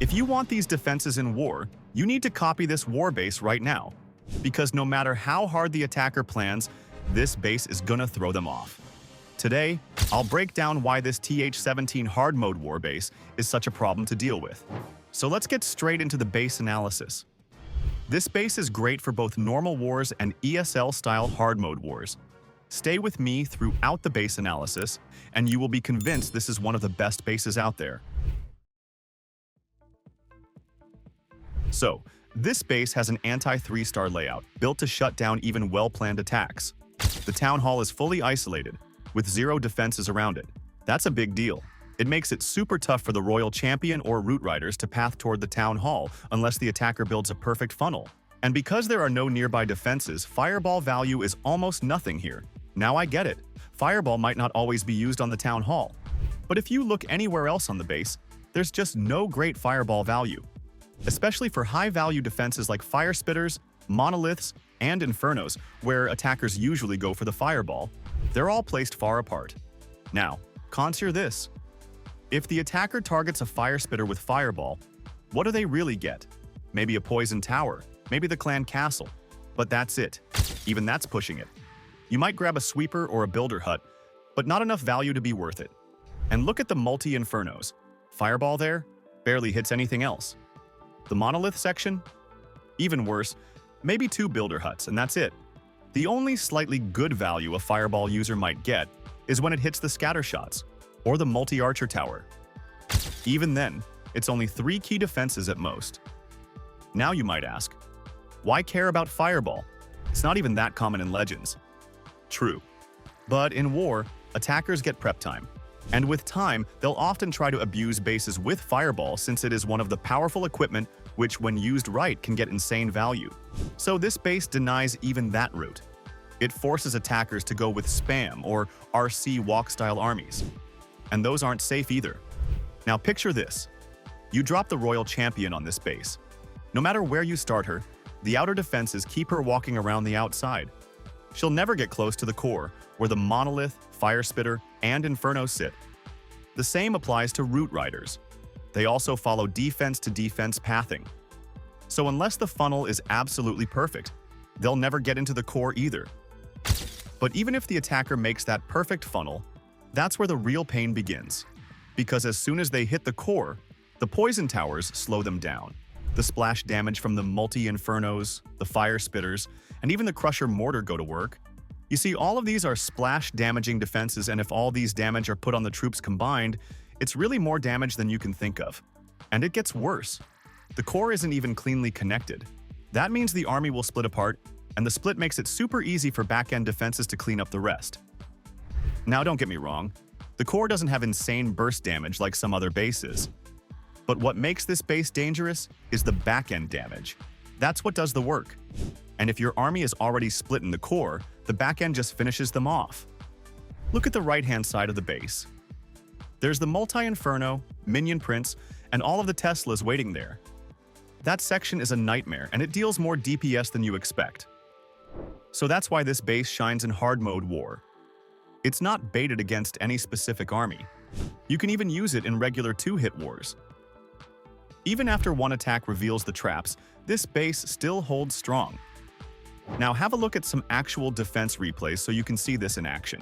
If you want these defenses in war, you need to copy this war base right now, because no matter how hard the attacker plans, this base is gonna throw them off. Today, I'll break down why this TH17 hard mode war base is such a problem to deal with. So let's get straight into the base analysis. This base is great for both normal wars and ESL-style hard mode wars. Stay with me throughout the base analysis, and you will be convinced this is one of the best bases out there. So, this base has an anti-3-star layout, built to shut down even well-planned attacks. The town hall is fully isolated, with 0 defenses around it. That's a big deal. It makes it super tough for the Royal Champion or Root Riders to path toward the town hall unless the attacker builds a perfect funnel. And because there are no nearby defenses, Fireball value is almost nothing here. Now I get it. Fireball might not always be used on the town hall. But if you look anywhere else on the base, there's just no great Fireball value. Especially for high-value defenses like Fire Spitters, Monoliths, and Infernos, where attackers usually go for the Fireball, they're all placed far apart. Now, consider this. If the attacker targets a Fire Spitter with Fireball, what do they really get? Maybe a Poison Tower, maybe the Clan Castle. But that's it. Even that's pushing it. You might grab a Sweeper or a Builder Hut, but not enough value to be worth it. And look at the multi-Infernos. Fireball there barely hits anything else. The Monolith section? Even worse, maybe 2 Builder Huts, and that's it. The only slightly good value a Fireball user might get is when it hits the Scatter Shots, or the Multi-Archer Tower. Even then, it's only 3 key defenses at most. Now you might ask, why care about Fireball? It's not even that common in Legends. True. But in war, attackers get prep time. And with time, they'll often try to abuse bases with Fireball since it is one of the powerful equipment which, when used right, can get insane value. So this base denies even that route. It forces attackers to go with Spam or RC walk-style armies. And those aren't safe either. Now picture this. You drop the Royal Champion on this base. No matter where you start her, the outer defenses keep her walking around the outside. She'll never get close to the core, where the Monolith, Fire Spitter, and Inferno sit. The same applies to Root Riders. They also follow defense-to-defense pathing. So unless the funnel is absolutely perfect, they'll never get into the core either. But even if the attacker makes that perfect funnel, that's where the real pain begins. Because as soon as they hit the core, the Poison Towers slow them down. The splash damage from the multi-Infernos, the Fire Spitters, and even the Crusher Mortar go to work. You see, all of these are splash-damaging defenses, and if all these damage are put on the troops combined, it's really more damage than you can think of. And it gets worse. The core isn't even cleanly connected. That means the army will split apart, and the split makes it super easy for back-end defenses to clean up the rest. Now don't get me wrong, the core doesn't have insane burst damage like some other bases. But what makes this base dangerous is the back-end damage. That's what does the work. And if your army is already split in the core, the back-end just finishes them off. Look at the right-hand side of the base. There's the Multi-Inferno, Minion Prince, and all of the Teslas waiting there. That section is a nightmare, and it deals more DPS than you expect. So that's why this base shines in hard mode war. It's not baited against any specific army. You can even use it in regular 2-hit wars. Even after one attack reveals the traps, this base still holds strong. Now have a look at some actual defense replays so you can see this in action.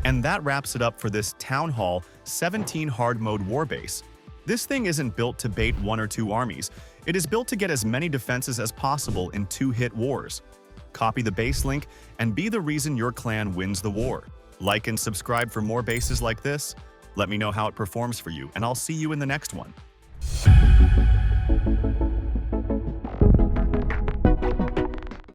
And that wraps it up for this Town Hall 17 hard mode war base. This thing isn't built to bait 1 or 2 armies. It is built to get as many defenses as possible in 2-hit wars. Copy the base link and be the reason your clan wins the war. Like and subscribe for more bases like this. Let me know how it performs for you, and I'll see you in the next one.